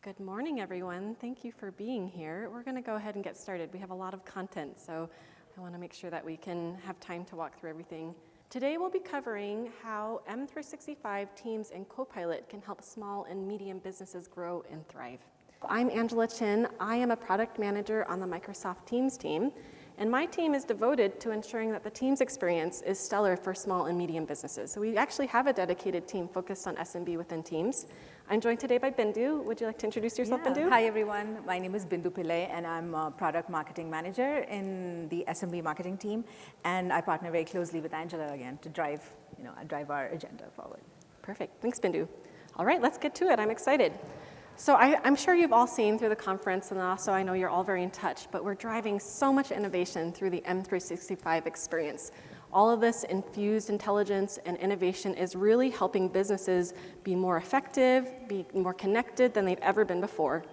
Good morning, everyone. Thank you for being here. We're going to go ahead and get started. We have a lot of content, so I want to make sure that we can have time to walk through everything. Today, we'll be covering how M365 Teams and Copilot can help small and medium businesses grow and thrive. I'm Angela Chin. I am a product manager on the Microsoft Teams team, and my team is devoted to ensuring that the Teams experience is stellar for small and medium businesses. So we actually have a dedicated team focused on SMB within Teams. I'm joined today by Bindu. Would you like to introduce yourself, Bindu? Hi, everyone. My name is Bindu Pillai, and I'm a product marketing manager in the SMB marketing team. And I partner very closely with Angela again to drive our agenda forward. Perfect. Thanks, Bindu. All right, let's get to it. I'm excited. So I'm sure you've all seen through the conference, and also I know you're all very in touch, but we're driving so much innovation through the M365 experience. All of this infused intelligence and innovation is really helping businesses be more effective, be more connected than they've ever been before.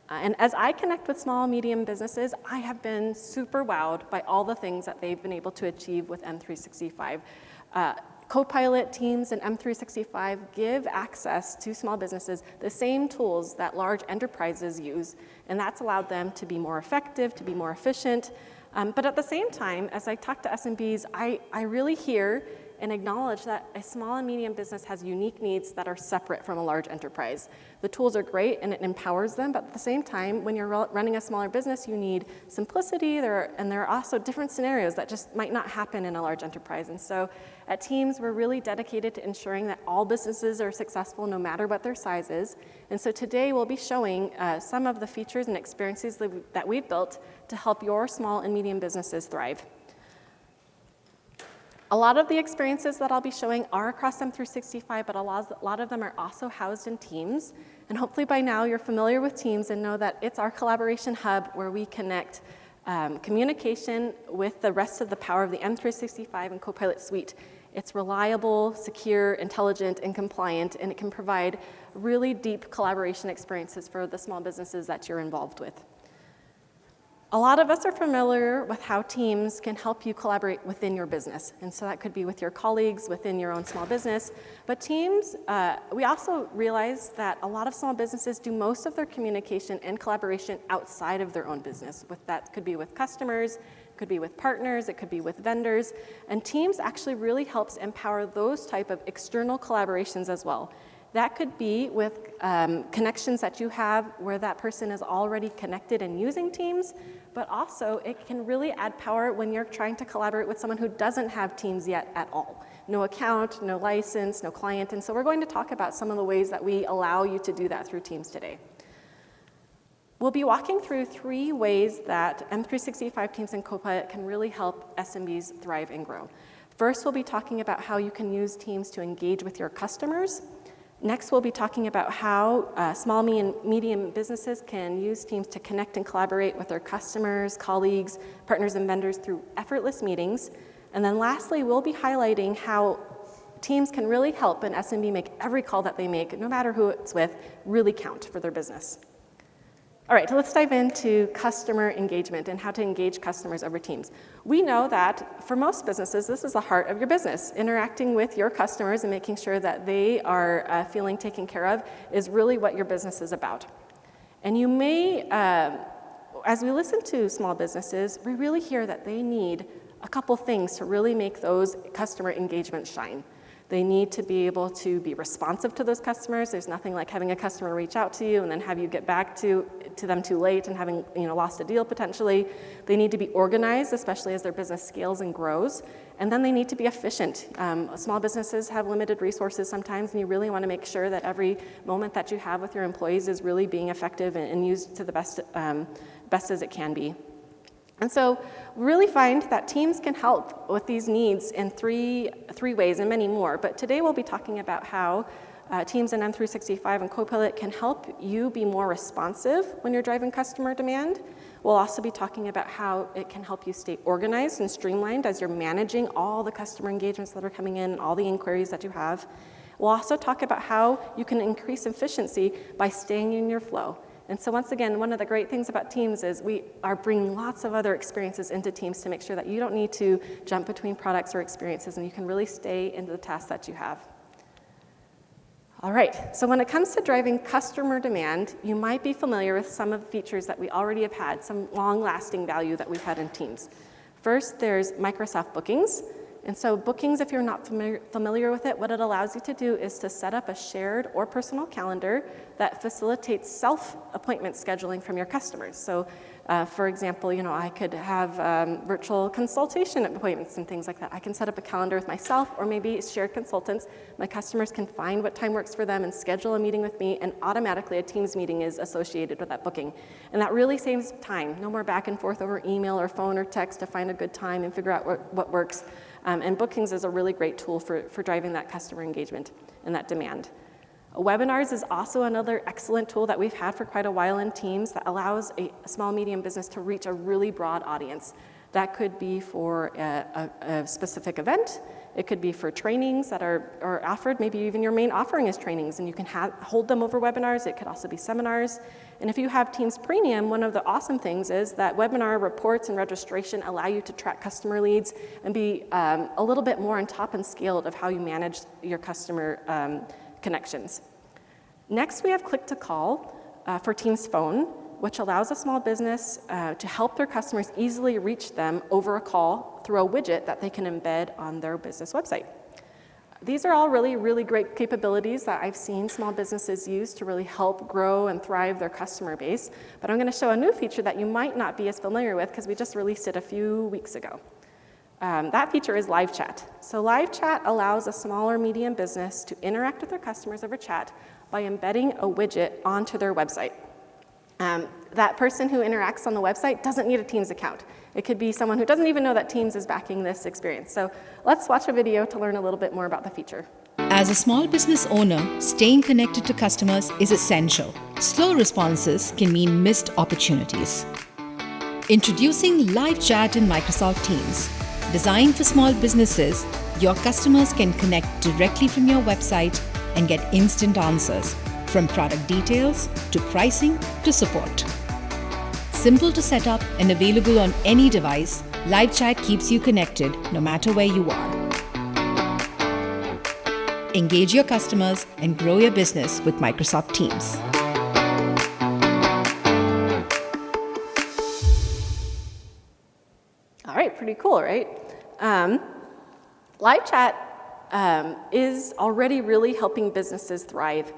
And as I connect with small, medium businesses, I have been super wowed by all the things that they've been able to achieve with M365. Copilot, Teams, and M365 give access to small businesses the same tools that large enterprises use, and that's allowed them to be more effective, to be more efficient. But at the same time, as I talk to SMBs, I really hear and acknowledge that a small and medium business has unique needs that are separate from a large enterprise. The tools are great and it empowers them, but at the same time, when you're running a smaller business, you need simplicity, and there are also different scenarios that just might not happen in a large enterprise. And so at Teams, we're really dedicated to ensuring that all businesses are successful no matter what their size is. And so today we'll be showing some of the features and experiences that we've built to help your small and medium businesses thrive. A lot of the experiences that I'll be showing are across M365, but a lot of them are also housed in Teams. And hopefully by now you're familiar with Teams and know that it's our collaboration hub where we connect communication with the rest of the power of the M365 and Copilot suite. It's reliable, secure, intelligent, and compliant, and it can provide really deep collaboration experiences for the small businesses that you're involved with. A lot of us are familiar with how Teams can help you collaborate within your business. And so that could be with your colleagues within your own small business. But Teams, we also realize that a lot of small businesses do most of their communication and collaboration outside of their own business. That could be with customers, it could be with partners, it could be with vendors. And Teams actually really helps empower those type of external collaborations as well. That could be with connections that you have where that person is already connected and using Teams, but also it can really add power when you're trying to collaborate with someone who doesn't have Teams yet at all. No account, no license, no client, and so we're going to talk about some of the ways that we allow you to do that through Teams today. We'll be walking through 3 ways that M365 Teams and Copilot can really help SMBs thrive and grow. First, we'll be talking about how you can use Teams to engage with your customers. Next, we'll be talking about how small and medium businesses can use Teams to connect and collaborate with their customers, colleagues, partners, and vendors through effortless meetings. And then lastly, we'll be highlighting how Teams can really help an SMB make every call that they make, no matter who it's with, really count for their business. All right, so let's dive into customer engagement and how to engage customers over Teams. We know that for most businesses, this is the heart of your business. Interacting with your customers and making sure that they are feeling taken care of is really what your business is about. And you may, as we listen to small businesses, we really hear that they need a couple things to really make those customer engagements shine. They need to be able to be responsive to those customers. There's nothing like having a customer reach out to you and then have you get back to them too late and having lost a deal potentially. They need to be organized, especially as their business scales and grows. And then they need to be efficient. Small businesses have limited resources sometimes, and you really want to make sure that every moment that you have with your employees is really being effective and used to the best as it can be. And so we really find that Teams can help with these needs in three ways and many more. But today we'll be talking about how Teams and M365 and Copilot can help you be more responsive when you're driving customer demand. We'll also be talking about how it can help you stay organized and streamlined as you're managing all the customer engagements that are coming in and all the inquiries that you have. We'll also talk about how you can increase efficiency by staying in your flow. And so once again, one of the great things about Teams is we are bringing lots of other experiences into Teams to make sure that you don't need to jump between products or experiences, and you can really stay into the tasks that you have. All right, so when it comes to driving customer demand, you might be familiar with some of the features that we already have had, some long-lasting value that we've had in Teams. First, there's Microsoft Bookings. And so Bookings, if you're not familiar with it, what it allows you to do is to set up a shared or personal calendar that facilitates self-appointment scheduling from your customers. So for example, I could have virtual consultation appointments and things like that. I can set up a calendar with myself or maybe shared consultants. My customers can find what time works for them and schedule a meeting with me, and automatically a Teams meeting is associated with that booking. And that really saves time. No more back and forth over email or phone or text to find a good time and figure out what works. And Bookings is a really great tool for driving that customer engagement and that demand. Webinars is also another excellent tool that we've had for quite a while in Teams that allows a small, medium business to reach a really broad audience. That could be for a specific event. It could be for trainings that are offered. Maybe even your main offering is trainings, and you can hold them over webinars. It could also be seminars. And if you have Teams Premium, one of the awesome things is that webinar reports and registration allow you to track customer leads and be a little bit more on top and scaled of how you manage your customer connections. Next, we have Click-to-Call for Teams Phone, which allows a small business to help their customers easily reach them over a call through a widget that they can embed on their business website. These are all really, really great capabilities that I've seen small businesses use to really help grow and thrive their customer base. But I'm going to show a new feature that you might not be as familiar with because we just released it a few weeks ago. That feature is live chat. So live chat allows a small or medium business to interact with their customers over chat by embedding a widget onto their website. That person who interacts on the website doesn't need a Teams account. It could be someone who doesn't even know that Teams is backing this experience. So let's watch a video to learn a little bit more about the feature. As a small business owner, staying connected to customers is essential. Slow responses can mean missed opportunities. Introducing live chat in Microsoft Teams. Designed for small businesses, your customers can connect directly from your website and get instant answers, from product details to pricing to support. Simple to set up and available on any device, live chat keeps you connected no matter where you are. Engage your customers and grow your business with Microsoft Teams. All right, pretty cool, right? Live chat is already really helping businesses thrive.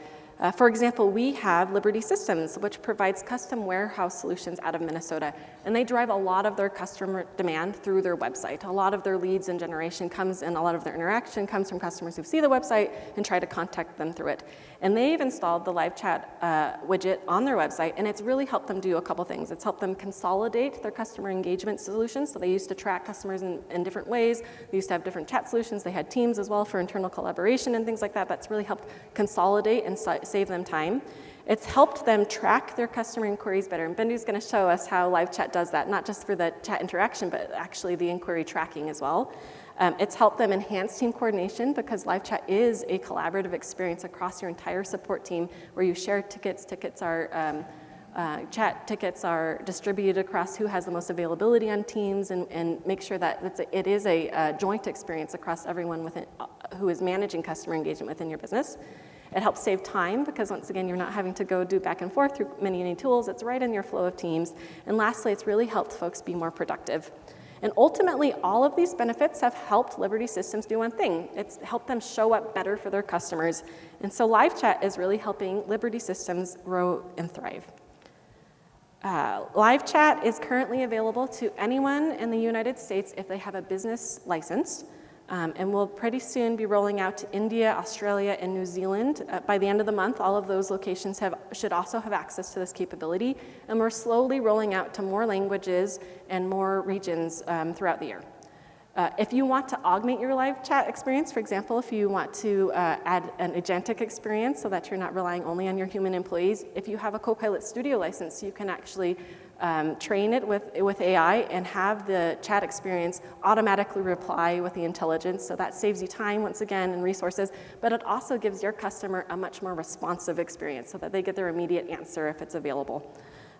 For example, we have Liberty Systems, which provides custom warehouse solutions out of Minnesota, and they drive a lot of their customer demand through their website. A lot of their leads and generation comes, and a lot of their interaction comes from customers who see the website and try to contact them through it. And they've installed the live chat widget on their website, and it's really helped them do a couple things. It's helped them consolidate their customer engagement solutions. So they used to track customers in different ways. They used to have different chat solutions. They had Teams as well for internal collaboration and things like that. That's really helped consolidate and save them time. It's helped them track their customer inquiries better. And Bendu's going to show us how live chat does that, not just for the chat interaction, but actually the inquiry tracking as well. It's helped them enhance team coordination because live chat is a collaborative experience across your entire support team where you share tickets. Chat tickets are distributed across who has the most availability on Teams and make sure that it is a joint experience across everyone within, who is managing customer engagement within your business. It helps save time because, once again, you're not having to go do back and forth through many tools. It's right in your flow of Teams. And lastly, it's really helped folks be more productive. And ultimately, all of these benefits have helped Liberty Systems do one thing. It's helped them show up better for their customers. And so live chat is really helping Liberty Systems grow and thrive. Live chat is currently available to anyone in the United States if they have a business license. And we'll pretty soon be rolling out to India, Australia, and New Zealand. By the end of the month, all of those locations should also have access to this capability. And we're slowly rolling out to more languages and more regions throughout the year. If you want to augment your live chat experience, for example, if you want to add an agentic experience so that you're not relying only on your human employees, if you have a Copilot Studio license, you can actually train it with AI and have the chat experience automatically reply with the intelligence. So that saves you time, once again, and resources, but it also gives your customer a much more responsive experience so that they get their immediate answer if it's available.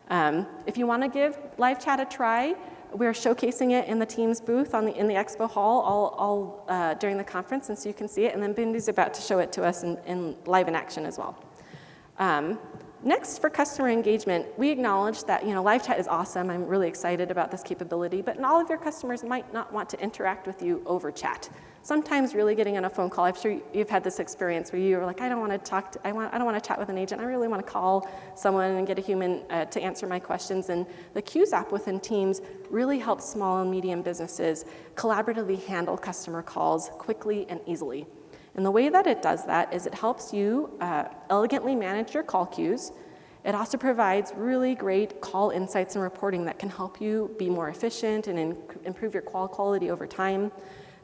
If you want to give live chat a try, We're showcasing it in the Teams booth in the expo hall all during the conference, and so you can see it. And then Bindu's about to show it to us in live in action as well. Next, for customer engagement, we acknowledge that live chat is awesome. I'm really excited about this capability, but not all of your customers might not want to interact with you over chat. Sometimes really getting on a phone call, I'm sure you've had this experience where you're like, I don't want to talk, I don't want to chat with an agent. I really want to call someone and get a human to answer my questions. And the Queues app within Teams really helps small and medium businesses collaboratively handle customer calls quickly and easily. And the way that it does that is it helps you elegantly manage your call queues. It also provides really great call insights and reporting that can help you be more efficient and improve your call quality over time.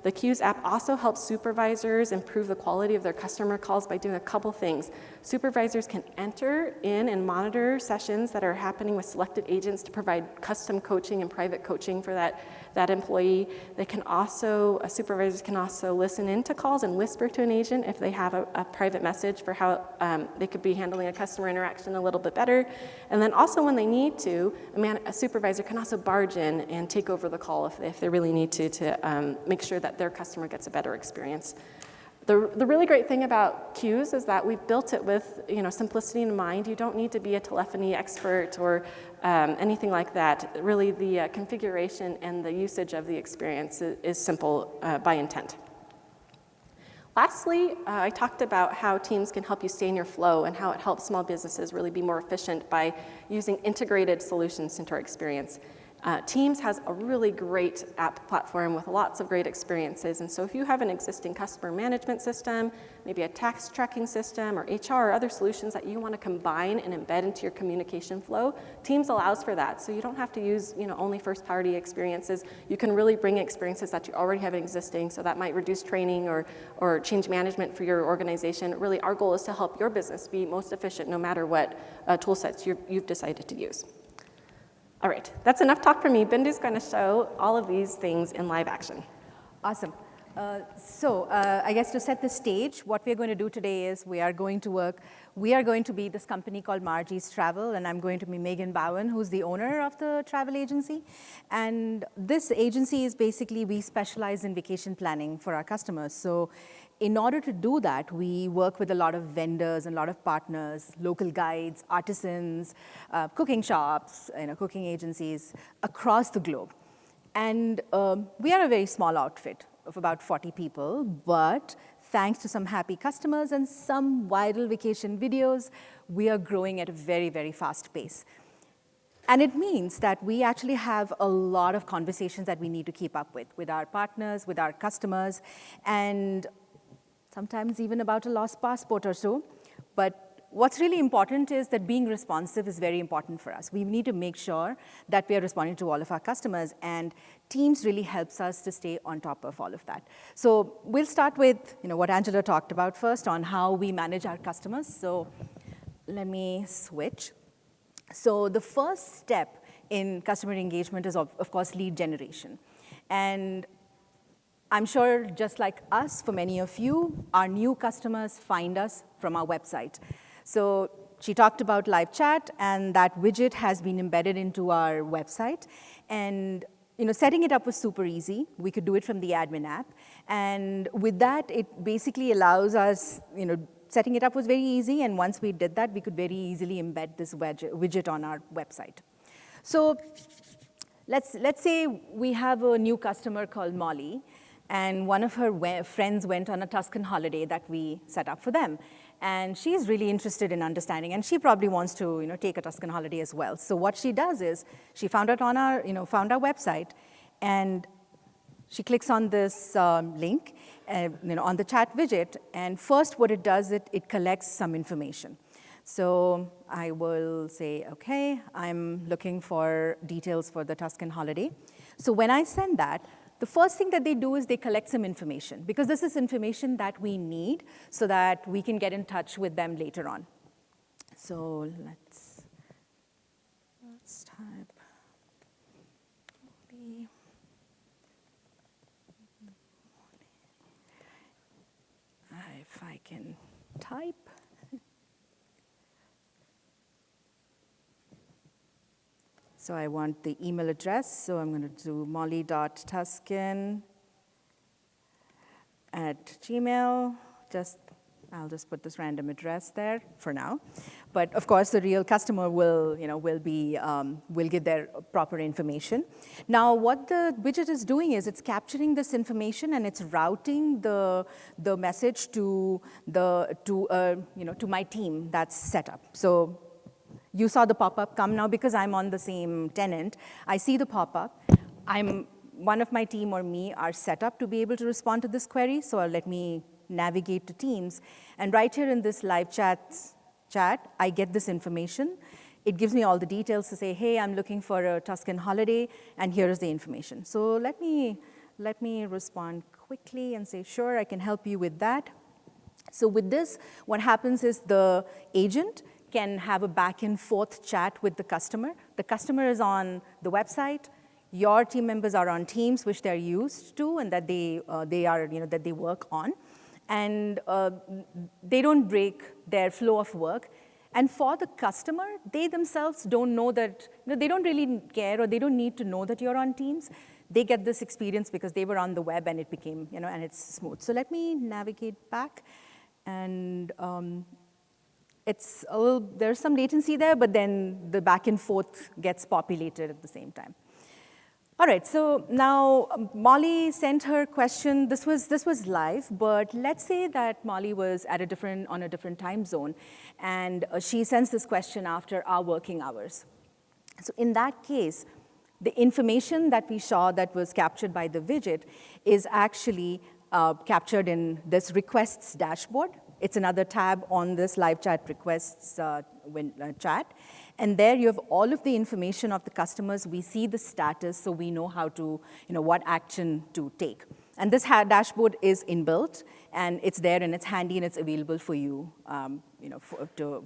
The Queues app also helps supervisors improve the quality of their customer calls by doing a couple things. Supervisors can enter in and monitor sessions that are happening with selected agents to provide custom coaching and private coaching for that employee. They can also, supervisors can also listen into calls and whisper to an agent if they have a private message for how they could be handling a customer interaction a little bit better. And then also when they need to, a supervisor can also barge in and take over the call if they really need to make sure that their customer gets a better experience. The really great thing about Queues is that we've built it with simplicity in mind. You don't need to be a telephony expert or anything like that. Really, the configuration and the usage of the experience is simple by intent. Lastly, I talked about how Teams can help you stay in your flow and how it helps small businesses really be more efficient by using integrated solutions into our experience. Teams has a really great app platform with lots of great experiences, and so if you have an existing customer management system, maybe a tax tracking system, or HR or other solutions that you want to combine and embed into your communication flow, Teams allows for that. So you don't have to use only first-party experiences. You can really bring experiences that you already have existing, so that might reduce training or change management for your organization. Really, our goal is to help your business be most efficient no matter what tool sets you've decided to use. All right, that's enough talk from me. Bindu's going to show all of these things in live action. Awesome. I guess to set the stage, what we're going to do today is we are going to be this company called Margie's Travel, and I'm going to be Megan Bowen, who's the owner of the travel agency. And this agency is basically, we specialize in vacation planning for our customers. So in order to do that, we work with a lot of vendors and a lot of partners, local guides, artisans, cooking shops, cooking agencies across the globe. And we are a very small outfit of about 40 people, but thanks to some happy customers and some viral vacation videos, we are growing at a very, very fast pace. And it means that we actually have a lot of conversations that we need to keep up with our partners, with our customers, and sometimes even about a lost passport or so. But what's really important is that being responsive is very important for us. We need to make sure that we are responding to all of our customers, and Teams really helps us to stay on top of all of that. So we'll start with what Angela talked about first on how we manage our customers. So let me switch. So the first step in customer engagement is, of course, lead generation. And I'm sure just like us, for many of you, our new customers find us from our website. So she talked about live chat, and that widget has been embedded into our website. And setting it up was super easy. We could do it from the admin app. And with that, it basically allows us, setting it up was very easy. And once we did that, we could very easily embed this widget on our website. So let's say we have a new customer called Molly, and one of her friends went on a Tuscan holiday that we set up for them. And she's really interested in understanding, and she probably wants to take a Tuscan holiday as well. So what she does is she found out on our, found our website, and she clicks on this link on the chat widget. And first what it does, it collects some information. So I will say, okay, I'm looking for details for the Tuscan holiday. So when I send that, the first thing that they do is they collect some information, because this is information that we need so that we can get in touch with them later on. So let's type. If I can type. So I want the email address, so I'm going to do molly.tuskin@gmail. I'll just put this random address there for now. But of course, the real customer will give their proper information. Now, what the widget is doing is it's capturing this information and it's routing the message to my team that's set up. So you saw the pop-up come now because I'm on the same tenant. I see the pop-up. One of my team or me are set up to be able to respond to this query. So let me navigate to Teams. And right here in this live chat, I get this information. It gives me all the details to say, hey, I'm looking for a Tuscan holiday, and here is the information. So let me respond quickly and say, sure, I can help you with that. So with this, what happens is the agent can have a back and forth chat with the customer. The customer is on the website. Your team members are on Teams, which they're used to and that they work on. And they don't break their flow of work. And for the customer, they themselves don't know that, they don't really care or they don't need to know that you're on Teams. They get this experience because they were on the web and it became, and it's smooth. So let me navigate back. And there's some latency there, but then the back and forth gets populated at the same time. All right, so now Molly sent her question. This was live, but let's say that Molly was on a different time zone, and she sends this question after our working hours. So in that case, the information that we saw that was captured by the widget is actually captured in this requests dashboard. It's another tab on this live chat requests chat. And there you have all of the information of the customers. We see the status, so we know how to, what action to take. And this dashboard is inbuilt, and it's there, and it's handy, and it's available for you, to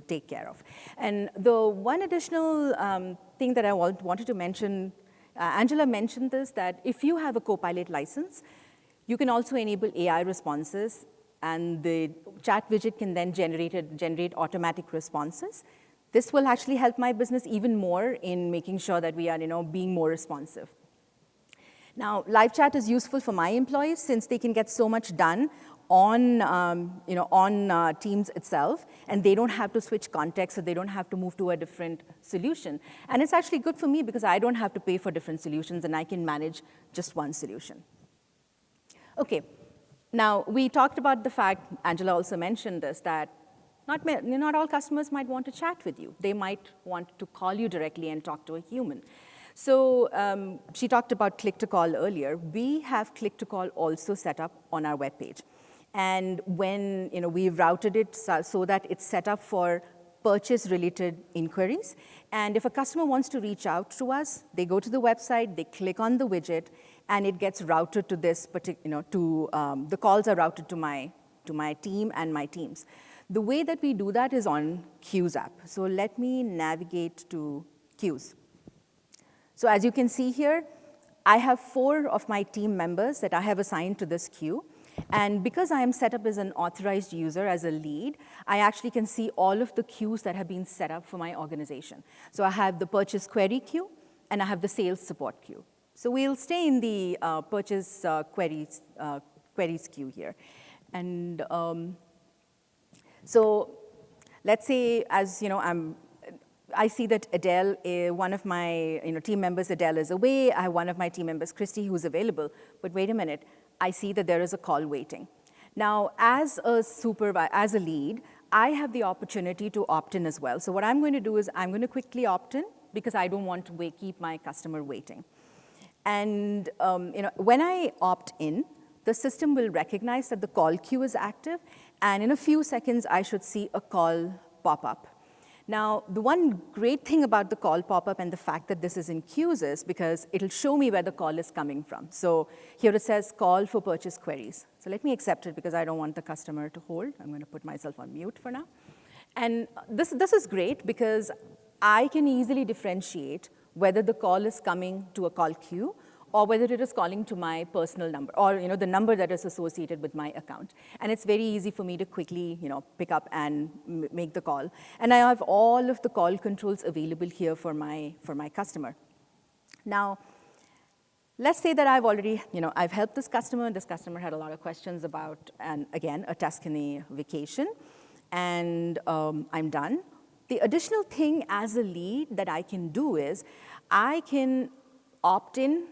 take care of. And the one additional thing that I wanted to mention, Angela mentioned this, that if you have a Copilot license, you can also enable AI responses, and the chat widget can then generate automatic responses. This will actually help my business even more in making sure that we are, being more responsive. Now, live chat is useful for my employees since they can get so much done on Teams itself, and they don't have to switch context, so they don't have to move to a different solution. And it's actually good for me because I don't have to pay for different solutions, and I can manage just one solution. Okay, now we talked about the fact, Angela also mentioned this, that not all customers might want to chat with you. They might want to call you directly and talk to a human. So she talked about click-to-call earlier. We have click-to-call also set up on our web page. And when we've routed it so that it's set up for purchase-related inquiries. And if a customer wants to reach out to us, they go to the website, they click on the widget, and it gets routed to this particular, the calls are routed to my team and my teams. The way that we do that is on Queues app. So let me navigate to Queues. So as you can see here, I have 4 of my team members that I have assigned to this queue. And because I am set up as an authorized user, as a lead, I actually can see all of the queues that have been set up for my organization. So I have the purchase query queue, and I have the sales support queue. So we'll stay in the purchase queries queue here. And so let's say, as I see that Adele, one of my team members, Adele, is away. I have one of my team members, Christy, who's available. But wait a minute, I see that there is a call waiting. Now, as a lead, I have the opportunity to opt in as well. So what I'm going to do is I'm going to quickly opt in because I don't want to keep my customer waiting. And when I opt in, the system will recognize that the call queue is active, and in a few seconds, I should see a call pop up. Now, the one great thing about the call pop-up and the fact that this is in queues is because it'll show me where the call is coming from. So here it says call for purchase queries. So let me accept it because I don't want the customer to hold. I'm going to put myself on mute for now. And this is great because I can easily differentiate whether the call is coming to a call queue or whether it is calling to my personal number, or the number that is associated with my account. And it's very easy for me to quickly pick up and make the call. And I have all of the call controls available here for my customer. Now, let's say that I've already, I've helped this customer. This customer had a lot of questions about, and again, a Tuscany vacation, and I'm done. The additional thing as a lead that I can do is I can opt in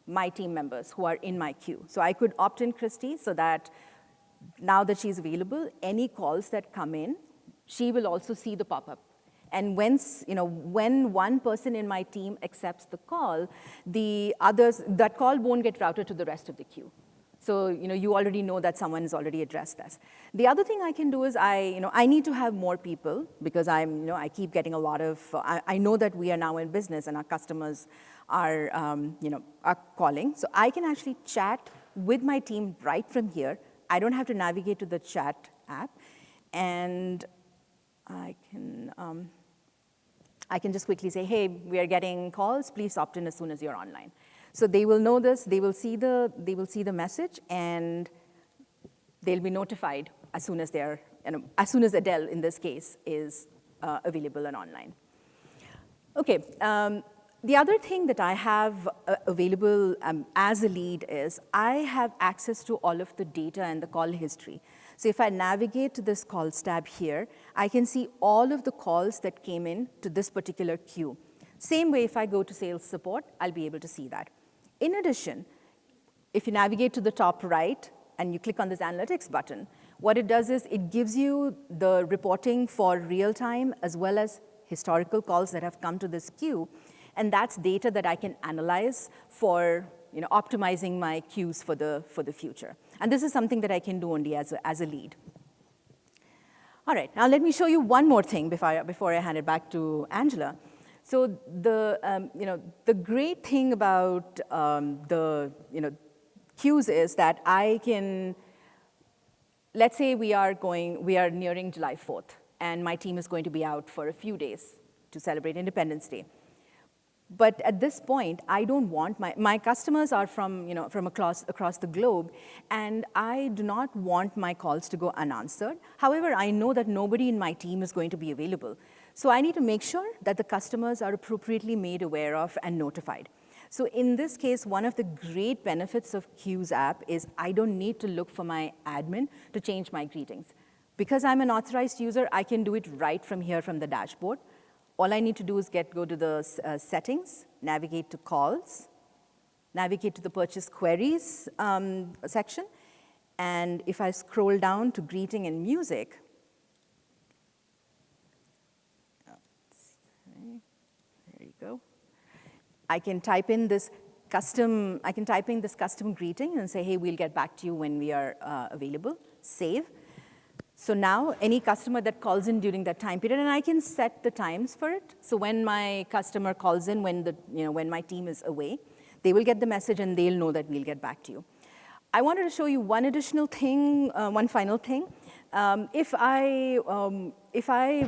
my team members who are in my queue. So I could opt in Christy so that now that she's available, any calls that come in, she will also see the pop-up. And when one person in my team accepts the call, the others, that call won't get routed to the rest of the queue. So you already know that someone has already addressed this. The other thing I can do is I need to have more people because I keep getting a lot of, I know that we are now in business and our customers are calling. So I can actually chat with my team right from here. I don't have to navigate to the chat app, and I can just quickly say, hey, we are getting calls. Please opt in as soon as you're online. So they will know this. They will see the message, and they'll be notified as soon as as soon as Adele in this case is available and online. Okay. The other thing that I have available as a lead is I have access to all of the data and the call history. So if I navigate to this calls tab here, I can see all of the calls that came in to this particular queue. Same way, if I go to sales support, I'll be able to see that. In addition, if you navigate to the top right and you click on this analytics button, what it does is it gives you the reporting for real time as well as historical calls that have come to this queue. And that's data that I can analyze for optimizing my queues for the future. And this is something that I can do only as a lead. All right, now let me show you one more thing before I hand it back to Angela. So the great thing about the queues is that I can, let's say we are nearing July 4th, and my team is going to be out for a few days to celebrate Independence Day. But at this point, I don't want my customers are from across the globe, and I do not want my calls to go unanswered. However, I know that nobody in my team is going to be available. So I need to make sure that the customers are appropriately made aware of and notified. So in this case, one of the great benefits of Queues app is I don't need to look for my admin to change my greetings. Because I'm an authorized user, I can do it right from here from the dashboard. All I need to do is go to the settings, navigate to calls, navigate to the purchase queries section, and if I scroll down to greeting and music, there you go. I can type in this custom greeting and say, hey, we'll get back to you when we are available. Save. So now any customer that calls in during that time period, and I can set the times for it. So when my customer calls in, when my team is away, they will get the message and they'll know that we'll get back to you. I wanted to show you one additional thing, one final thing. If I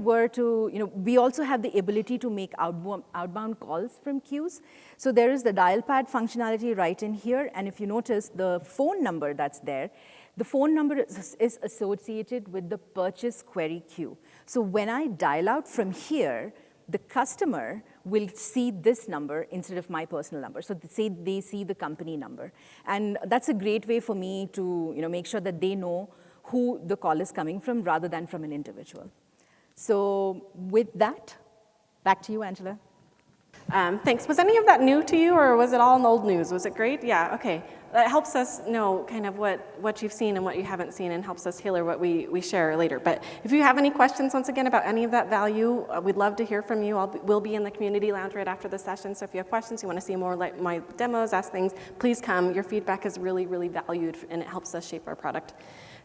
were to, we also have the ability to make outbound calls from queues. So there is the dial pad functionality right in here, and if you notice the phone number that's there, the phone number is associated with the purchase query queue. So when I dial out from here, the customer will see this number instead of my personal number. So they see the company number. And that's a great way for me to make sure that they know who the call is coming from rather than from an individual. So with that, back to you, Angela. Thanks. Was any of that new to you, or was it all old news? Was it great? Yeah, okay. That helps us know kind of what you've seen and what you haven't seen, and helps us tailor what we share later. But if you have any questions, once again, about any of that value, we'd love to hear from you. We'll be in the community lounge right after the session, so if you have questions, you want to see more like my demos, ask things, please come. Your feedback is really, really valued, and it helps us shape our product.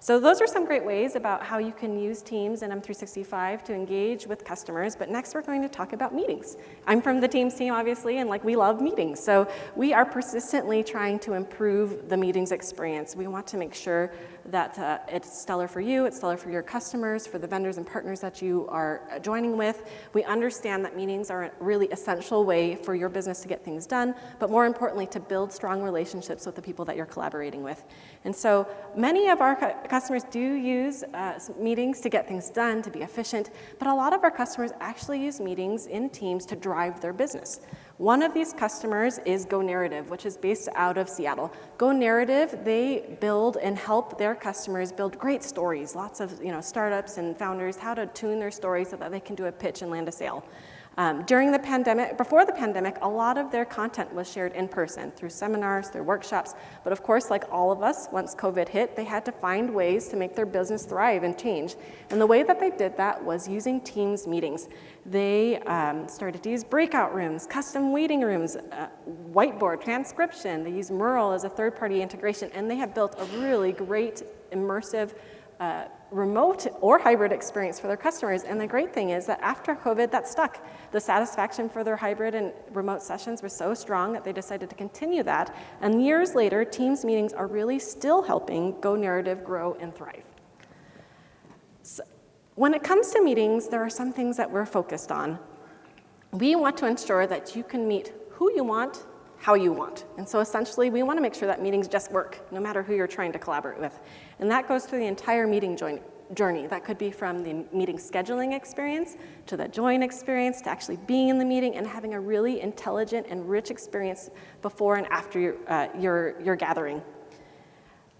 So those are some great ways about how you can use Teams and M365 to engage with customers. But next we're going to talk about meetings. I'm from the Teams team, obviously, and we love meetings. So we are persistently trying to improve the meetings experience. We want to make sure that it's stellar for you, it's stellar for your customers, for the vendors and partners that you are joining with. We understand that meetings are a really essential way for your business to get things done, but more importantly, to build strong relationships with the people that you're collaborating with. And so many of our customers do use meetings to get things done, to be efficient, but a lot of our customers actually use meetings in teams to drive their business. One of these customers is Go Narrative, which is based out of Seattle. Go Narrative, they build and help their customers build great stories, lots of startups and founders, how to tune their stories so that they can do a pitch and land a sale. During the pandemic, before the pandemic, a lot of their content was shared in person through seminars, through workshops. But of course, like all of us, once COVID hit, they had to find ways to make their business thrive and change. And the way that they did that was using Teams meetings. They started to use breakout rooms, custom waiting rooms, whiteboard, transcription. They use Mural as a third-party integration, and they have built a really great, immersive, remote or hybrid experience for their customers. And the great thing is that after COVID, that stuck. The satisfaction for their hybrid and remote sessions was so strong that they decided to continue that. And years later, Teams meetings are really still helping Go Narrative grow and thrive. So when it comes to meetings, there are some things that we're focused on. We want to ensure that you can meet who you want, how you want. And so essentially, we want to make sure that meetings just work, no matter who you're trying to collaborate with. And that goes through the entire meeting journey. That could be from the meeting scheduling experience to the join experience to actually being in the meeting and having a really intelligent and rich experience before and after your gathering.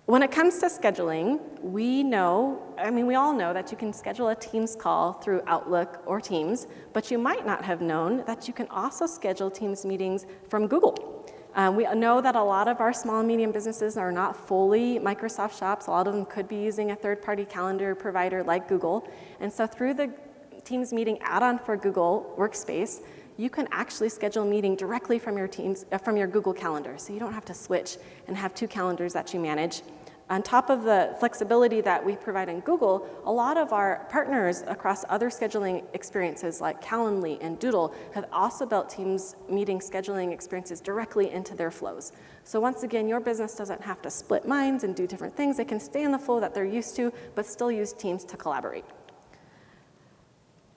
When it comes to scheduling, we all know that you can schedule a Teams call through Outlook or Teams, but you might not have known that you can also schedule Teams meetings from Google. We know that a lot of our small and medium businesses are not fully Microsoft shops. A lot of them could be using a third-party calendar provider like Google. And so through the Teams meeting add-on for Google Workspace, you can actually schedule a meeting directly from your Google Calendar. So you don't have to switch and have two calendars that you manage. On top of the flexibility that we provide in Google, a lot of our partners across other scheduling experiences like Calendly and Doodle have also built Teams meeting scheduling experiences directly into their flows. So once again, your business doesn't have to split minds and do different things. They can stay in the flow that they're used to, but still use Teams to collaborate.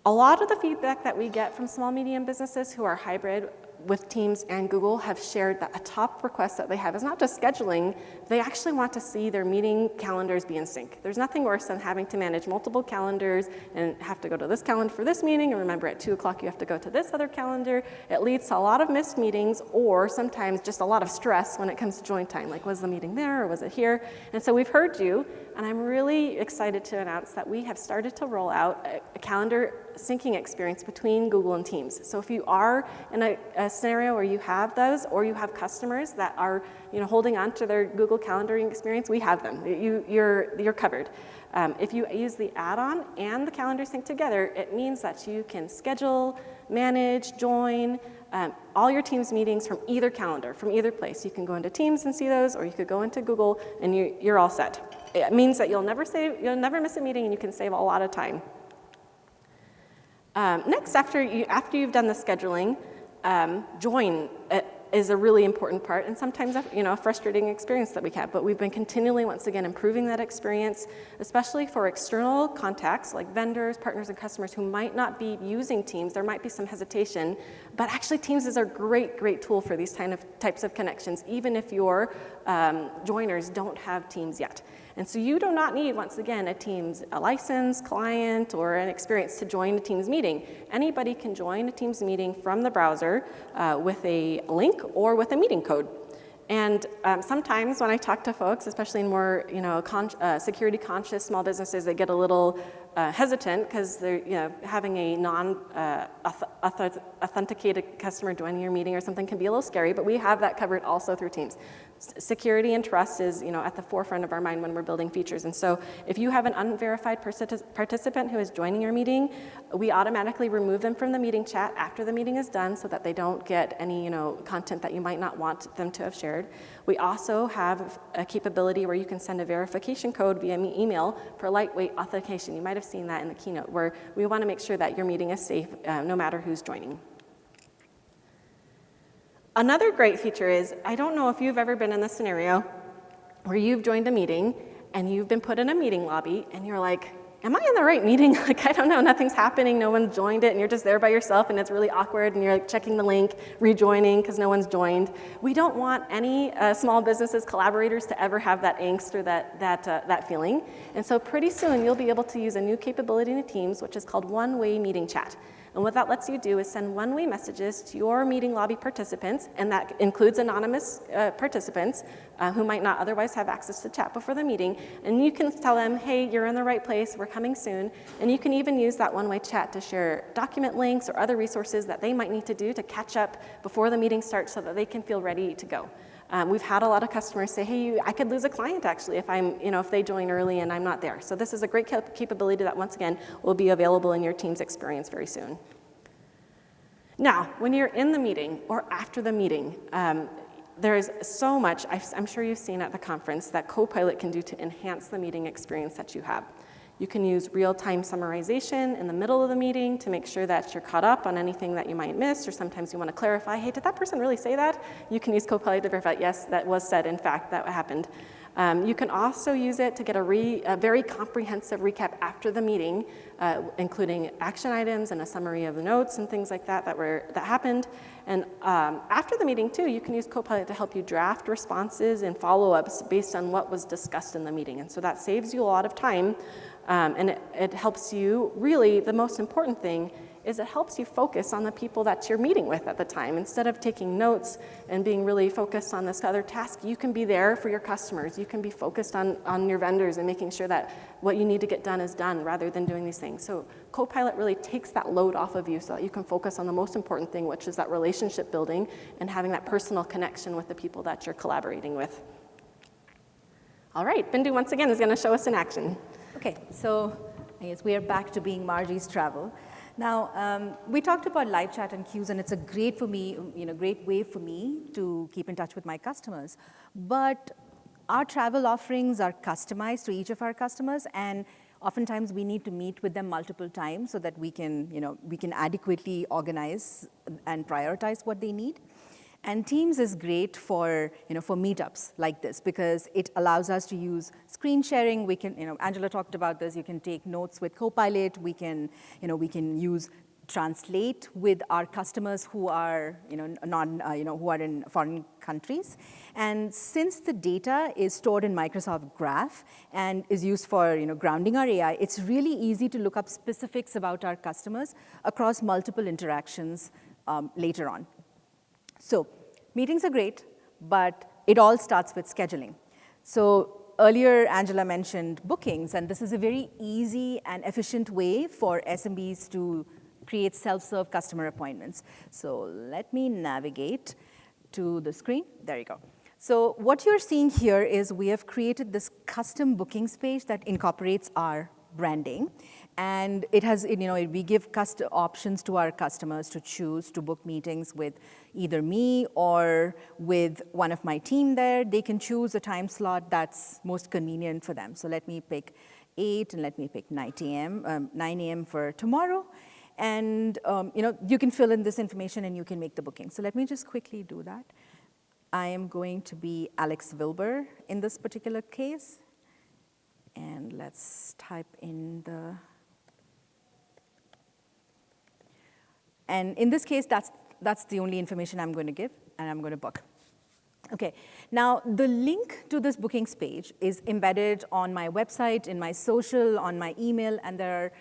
A lot of the feedback that we get from small, medium businesses who are hybrid with Teams and Google have shared that a top request that they have is not just scheduling, they actually want to see their meeting calendars be in sync. There's nothing worse than having to manage multiple calendars and have to go to this calendar for this meeting, and remember at 2 o'clock you have to go to this other calendar. It leads to a lot of missed meetings or sometimes just a lot of stress when it comes to join time, like was the meeting there or was it here? And so we've heard you, and I'm really excited to announce that we have started to roll out a calendar syncing experience between Google and Teams. So if you are in a scenario where you have those, or you have customers that are holding on to their Google calendaring experience, we have them. You're covered. If you use the add-on and the calendar sync together, it means that you can schedule, manage, join all your Teams meetings from either calendar, from either place. You can go into Teams and see those, or you could go into Google and you're all set. It means that you'll never miss a meeting, and you can save a lot of time. Next, after you've done the scheduling, join is a really important part, and sometimes a frustrating experience that we have. But we've been continually, once again, improving that experience, especially for external contacts like vendors, partners, and customers who might not be using Teams. There might be some hesitation, but actually Teams is a great tool for these types of connections, even if your joiners don't have Teams yet. And so you do not need, once again, a license, client, or an experience to join a Teams meeting. Anybody can join a Teams meeting from the browser with a link or with a meeting code. And sometimes when I talk to folks, especially in more security-conscious small businesses, they get a little hesitant because they're having a non-authenticated customer joining your meeting or something can be a little scary, but we have that covered also through Teams. Security and trust is at the forefront of our mind when we're building features. And so if you have an unverified participant who is joining your meeting, we automatically remove them from the meeting chat after the meeting is done so that they don't get any content that you might not want them to have shared. We also have a capability where you can send a verification code via email for lightweight authentication. You might have seen that in the keynote, where we want to make sure that your meeting is safe no matter who's joining. Another great feature is, I don't know if you've ever been in the scenario where you've joined a meeting and you've been put in a meeting lobby, and you're like, am I in the right meeting? Like, I don't know, nothing's happening, no one joined it, and you're just there by yourself, and it's really awkward, and you're like checking the link, rejoining because no one's joined. We don't want any small businesses, collaborators to ever have that angst or that feeling. And so pretty soon you'll be able to use a new capability in Teams, which is called one-way meeting chat. And what that lets you do is send one-way messages to your meeting lobby participants, and that includes anonymous participants who might not otherwise have access to chat before the meeting. And you can tell them, hey, you're in the right place, we're coming soon. And you can even use that one-way chat to share document links or other resources that they might need to do to catch up before the meeting starts so that they can feel ready to go. We've had a lot of customers say, hey, I could lose a client actually if they join early and I'm not there. So this is a great capability that once again will be available in your Teams experience very soon. Now, when you're in the meeting or after the meeting, there's so much, I'm sure you've seen at the conference, that Copilot can do to enhance the meeting experience that you have. You can use real-time summarization in the middle of the meeting to make sure that you're caught up on anything that you might miss, or sometimes you want to clarify, hey, did that person really say that? You can use Copilot to verify, yes, that was said, in fact, that happened. You can also use it to get a very comprehensive recap after the meeting, including action items and a summary of the notes and things like that that happened. And after the meeting, too, you can use Copilot to help you draft responses and follow-ups based on what was discussed in the meeting. And so that saves you a lot of time, and it helps you, really, the most important thing is it helps you focus on the people that you're meeting with at the time. Instead of taking notes and being really focused on this other task, you can be there for your customers. You can be focused on your vendors and making sure that what you need to get done is done rather than doing these things. So Copilot really takes that load off of you so that you can focus on the most important thing, which is that relationship building and having that personal connection with the people that you're collaborating with. All right, Bindu once again is going to show us in action. Okay, so I guess we are back to being Margie's Travel. Now, we talked about live chat and queues, and it's a great way for me to keep in touch with my customers. But our travel offerings are customized to each of our customers, and oftentimes we need to meet with them multiple times so that we can adequately organize and prioritize what they need. And Teams is great for meetups like this because it allows us to use screen sharing. We can, Angela talked about this. You can take notes with Copilot. We can use Translate with our customers who are, who are in foreign countries. And since the data is stored in Microsoft Graph and is used for, grounding our AI, it's really easy to look up specifics about our customers across multiple interactions later on. So meetings are great, but it all starts with scheduling. So earlier, Angela mentioned bookings, and this is a very easy and efficient way for SMBs to create self-serve customer appointments. So let me navigate to the screen. There you go. So what you're seeing here is we have created this custom bookings page that incorporates our branding. And it has, we give options to our customers to choose to book meetings with either me or with one of my team there. They can choose a time slot that's most convenient for them. So let me pick 8 and let me pick 9 a.m. for tomorrow. And you can fill in this information and you can make the booking. So let me just quickly do that. I am going to be Alex Wilbur in this particular case. And let's type in the... And in this case, that's the only information I'm going to give, and I'm going to book. Okay, now the link to this bookings page is embedded on my website, in my social, on my email, and there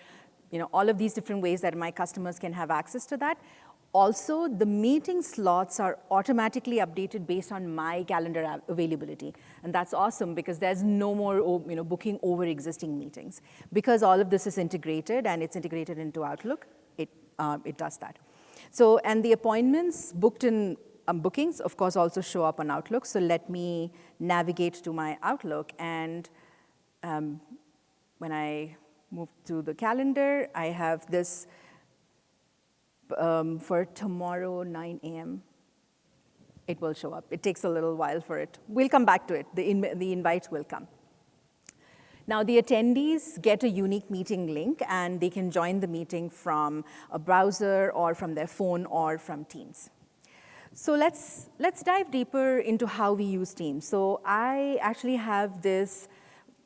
are all of these different ways that my customers can have access to that. Also, the meeting slots are automatically updated based on my calendar availability. And that's awesome because there's no more booking over existing meetings. Because all of this is integrated and it's integrated into Outlook, it does that. So, and the appointments booked in bookings, of course, also show up on Outlook. So let me navigate to my Outlook. And when I move to the calendar, I have this for tomorrow, 9 a.m. It will show up. It takes a little while for it. We'll come back to it. The invite will come. Now, the attendees get a unique meeting link, and they can join the meeting from a browser or from their phone or from Teams. So let's dive deeper into how we use Teams. So I actually have this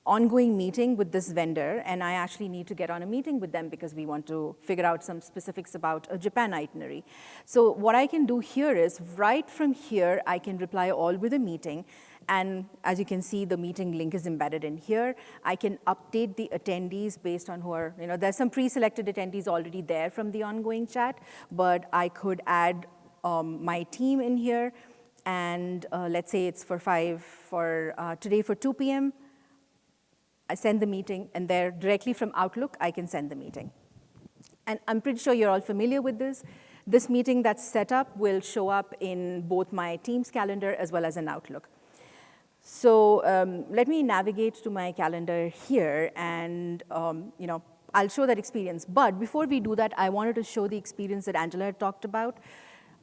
ongoing meeting with this vendor, and I actually need to get on a meeting with them because we want to figure out some specifics about a Japan itinerary. So what I can do here is, right from here, I can reply all with a meeting, and as you can see, the meeting link is embedded in here. I can update the attendees based on who are, there's some pre-selected attendees already there from the ongoing chat, but I could add my team in here, and let's say it's for today for 2 p.m., I send the meeting, and there, directly from Outlook, I can send the meeting. And I'm pretty sure you're all familiar with this. This meeting that's set up will show up in both my Teams calendar as well as in Outlook. So let me navigate to my calendar here, and I'll show that experience. But before we do that, I wanted to show the experience that Angela had talked about.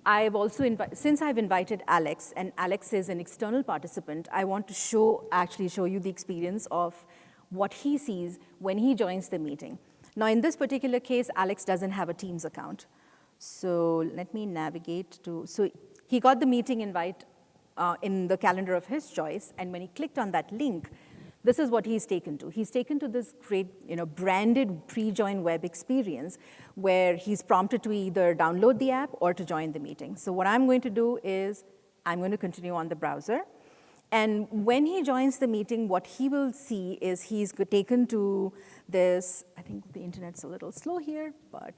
I've also, since I've invited Alex, and Alex is an external participant, I want to actually show you the experience of what he sees when he joins the meeting. Now, in this particular case, Alex doesn't have a Teams account. So let me navigate to, so he got the meeting invite in the calendar of his choice, and when he clicked on that link, this is what he's taken to. He's taken to this great, branded pre-join web experience where he's prompted to either download the app or to join the meeting. So what I'm going to do is I'm going to continue on the browser. And when he joins the meeting, what he will see is he's taken to this, I think the internet's a little slow here, but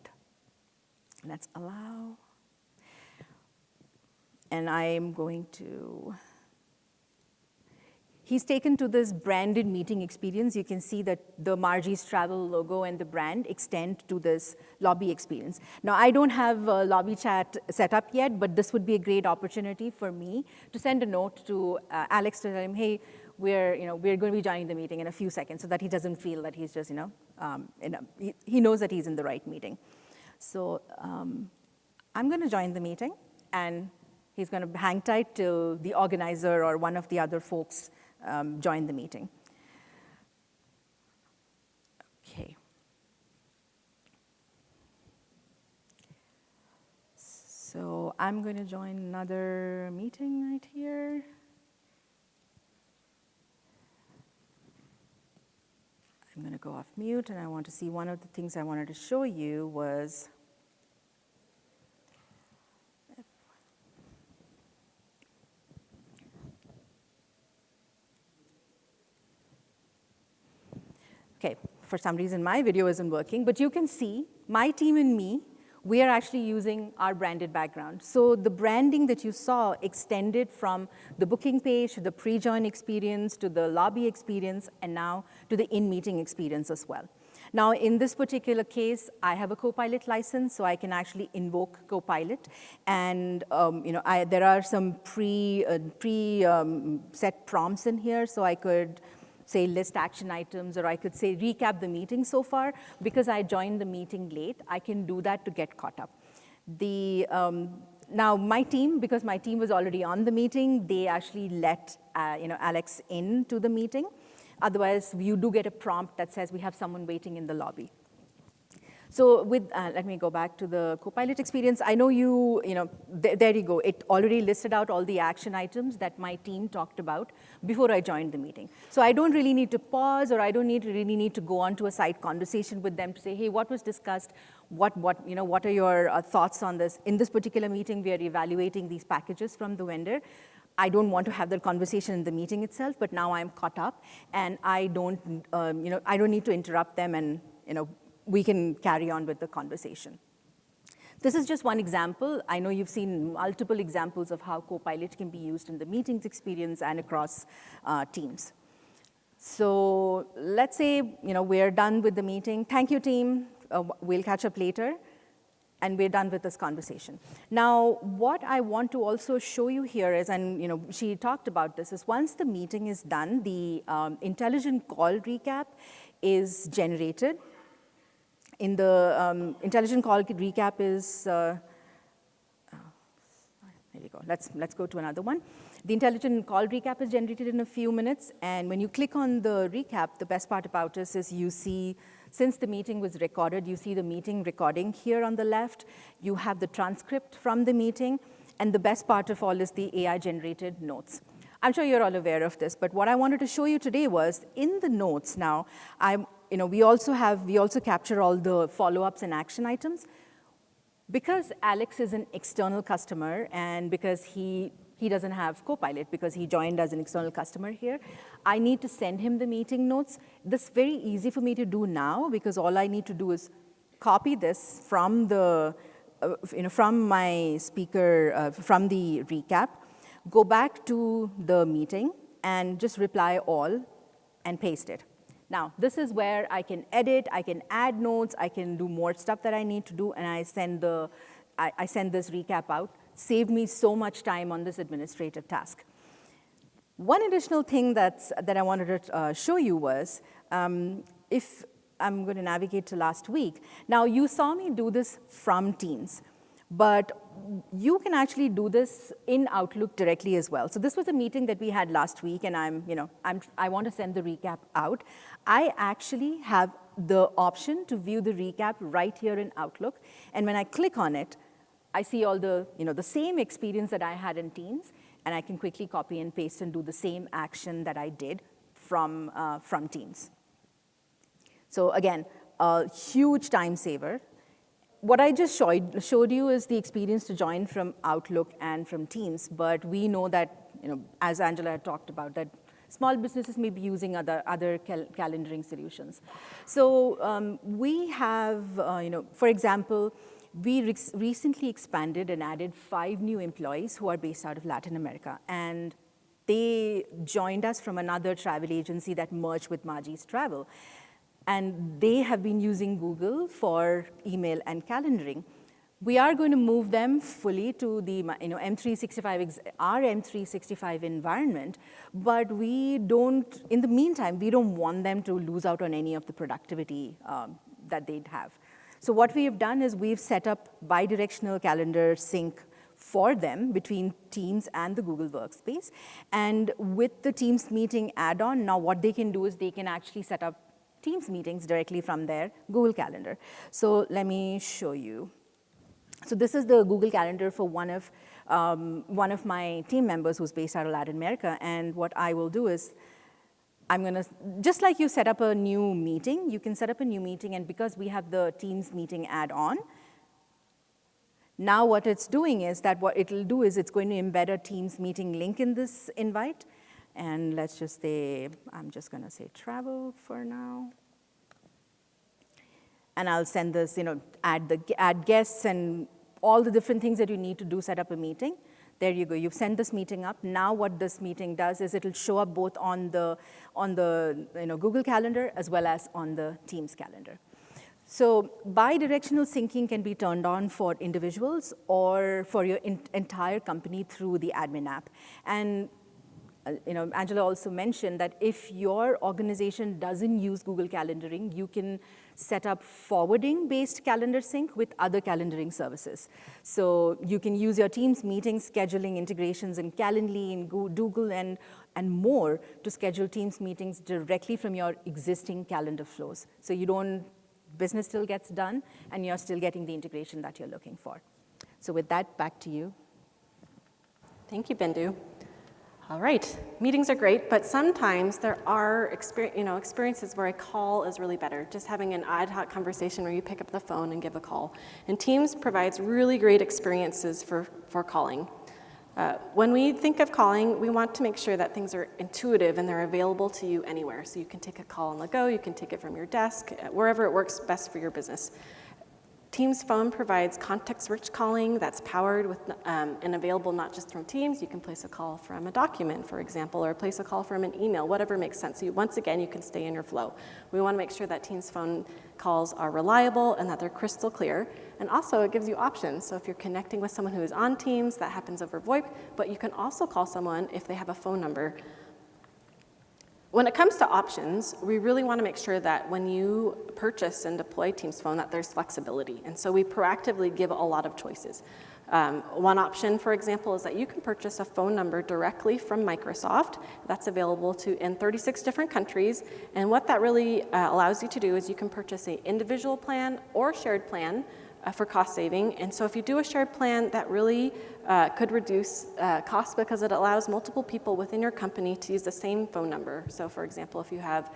let's allow. And I'm going to, he's taken to this branded meeting experience. You can see that the Margie's Travel logo and the brand extend to this lobby experience. Now, I don't have a lobby chat set up yet, but this would be a great opportunity for me to send a note to Alex to tell him, hey, we're going to be joining the meeting in a few seconds, so that he doesn't feel that he's just, he knows that he's in the right meeting. So I'm going to join the meeting, and he's going to hang tight till the organizer or one of the other folks join the meeting. Okay. So I'm going to join another meeting right here. I'm going to go off mute, and I want to see, one of the things I wanted to show you was okay, for some reason my video isn't working, but you can see my team and me, we are actually using our branded background. So the branding that you saw extended from the booking page to the pre-join experience to the lobby experience, and now to the in-meeting experience as well. Now, in this particular case, I have a Copilot license, so I can actually invoke Copilot. And there are some set prompts in here, so I could say list action items, or I could say recap the meeting so far. Because I joined the meeting late, I can do that to get caught up. Now my team, because my team was already on the meeting, they actually let Alex into the meeting. Otherwise, you do get a prompt that says we have someone waiting in the lobby. So let me go back to the Copilot experience. I know there you go. It already listed out all the action items that my team talked about before I joined the meeting. So I don't really need to pause, or I don't really need to go on to a side conversation with them to say, hey, what was discussed? What are your thoughts on this? In this particular meeting, we are evaluating these packages from the vendor. I don't want to have that conversation in the meeting itself, but now I'm caught up, and I don't need to interrupt them, and we can carry on with the conversation. This is just one example. I know you've seen multiple examples of how Copilot can be used in the meetings experience and across teams. So let's say we're done with the meeting. Thank you, team. We'll catch up later. And we're done with this conversation. Now, what I want to also show you here is, and she talked about this, is once the meeting is done, the intelligent call recap is generated. In the intelligent call recap is, there you go. Let's go to another one. The intelligent call recap is generated in a few minutes, and when you click on the recap, the best part about this is you see, since the meeting was recorded, you see the meeting recording here on the left. You have the transcript from the meeting, and the best part of all is the AI-generated notes. I'm sure you're all aware of this, but what I wanted to show you today was in the notes now, we also capture all the follow-ups and action items. Because Alex is an external customer and because he doesn't have Copilot because he joined as an external customer here, I need to send him the meeting notes. This is very easy for me to do now because all I need to do is copy this from from my speaker, from the recap, go back to the meeting and just reply all and paste it. Now, this is where I can edit, I can add notes, I can do more stuff that I need to do, and I send this recap out. Saved me so much time on this administrative task. One additional thing that I wanted to show you was, if I'm going to navigate to last week. Now, you saw me do this from Teams, but you can actually do this in Outlook directly as well. So this was a meeting that we had last week, and I want to send the recap out. I actually have the option to view the recap right here in Outlook, and when I click on it, I see all the same experience that I had in Teams, and I can quickly copy and paste and do the same action that I did from Teams. So again, a huge time saver. What I just showed you is the experience to join from Outlook and from Teams, but we know that, as Angela had talked about, that small businesses may be using other calendaring solutions. So we have, for example, we recently expanded and added 5 new employees who are based out of Latin America, and they joined us from another travel agency that merged with Margie's Travel. And they have been using Google for email and calendaring. We are going to move them fully to the M365, our M365 environment, but in the meantime, we don't want them to lose out on any of the productivity that they'd have. So what we have done is we've set up bidirectional calendar sync for them between Teams and the Google Workspace. And with the Teams meeting add-on, now what they can do is they can actually set up Teams meetings directly from their Google Calendar. So let me show you. So this is the Google Calendar for one of my team members who's based out of Latin America. And what I will do is just like you set up a new meeting, you can set up a new meeting. And because we have the Teams meeting add-on, now what it's doing is that what it'll do is it's going to embed a Teams meeting link in this invite. And let's just say, I'm just going to say travel for now. And I'll send this, add guests and all the different things that you need to do, set up a meeting. There you go. You've sent this meeting up. Now what this meeting does is it'll show up both on the Google Calendar as well as on the Teams calendar. So bidirectional syncing can be turned on for individuals or for your entire company through the admin app. And Angela also mentioned that if your organization doesn't use Google Calendaring, you can set up forwarding-based calendar sync with other calendaring services. So you can use your Teams meetings, scheduling integrations in Calendly, in Google, and more to schedule Teams meetings directly from your existing calendar flows. So business still gets done, and you're still getting the integration that you're looking for. So with that, back to you. Thank you, Bindu. All right, meetings are great, but sometimes there are experiences where a call is really better, just having an ad hoc conversation where you pick up the phone and give a call. And Teams provides really great experiences for calling. When we think of calling, we want to make sure that things are intuitive and they're available to you anywhere. So you can take a call on the go, you can take it from your desk, wherever it works best for your business. Teams Phone provides context-rich calling that's powered with and available not just from Teams. You can place a call from a document, for example, or place a call from an email, whatever makes sense. So once again, you can stay in your flow. We want to make sure that Teams Phone calls are reliable and that they're crystal clear. And also, it gives you options. So if you're connecting with someone who is on Teams, that happens over VoIP, but you can also call someone if they have a phone number. When it comes to options, we really want to make sure that when you purchase and deploy Teams Phone that there's flexibility. And so we proactively give a lot of choices. One option, for example, is that you can purchase a phone number directly from Microsoft. That's available in 36 different countries. And what that really allows you to do is you can purchase an individual plan or shared plan for cost saving. And so if you do a shared plan, that really could reduce costs because it allows multiple people within your company to use the same phone number. So for example, if you have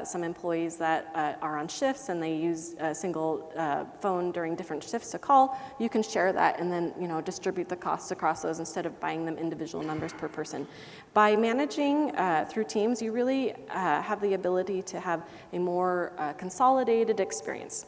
some employees that are on shifts and they use a single phone during different shifts to call, you can share that and then distribute the costs across those instead of buying them individual numbers per person. By managing through Teams, you really have the ability to have a more consolidated experience.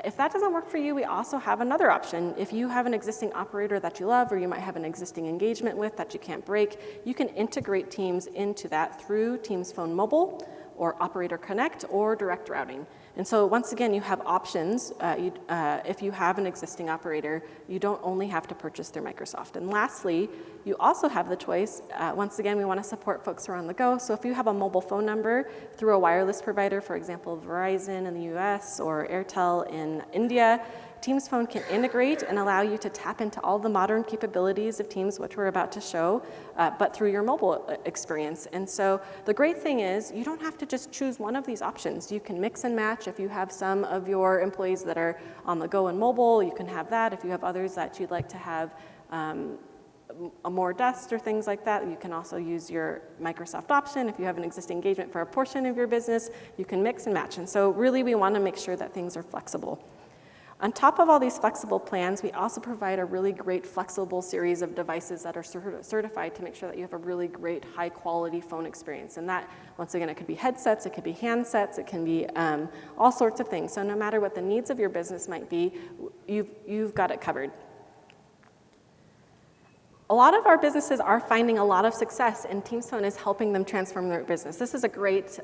If that doesn't work for you, we also have another option. If you have an existing operator that you love, or you might have an existing engagement with that you can't break, you can integrate Teams into that through Teams Phone Mobile, or Operator Connect, or Direct Routing. And so once again, you have options. If you have an existing operator, you don't only have to purchase through Microsoft. And lastly, you also have the choice. Once again, we want to support folks around the go. So if you have a mobile phone number through a wireless provider, for example, Verizon in the US or Airtel in India, Teams Phone can integrate and allow you to tap into all the modern capabilities of Teams, which we're about to show, but through your mobile experience. And so the great thing is you don't have to just choose one of these options. You can mix and match. If you have some of your employees that are on the go and mobile, you can have that. If you have others that you'd like to have a more desk or things like that, you can also use your Microsoft option. If you have an existing engagement for a portion of your business, you can mix and match. And so really we want to make sure that things are flexible. On top of all these flexible plans, we also provide a really great flexible series of devices that are certified to make sure that you have a really great high quality phone experience. And that, once again, it could be headsets, it could be handsets, it can be all sorts of things. So no matter what the needs of your business might be, you've got it covered. A lot of our businesses are finding a lot of success, and Teams Phone is helping them transform their business. This is a great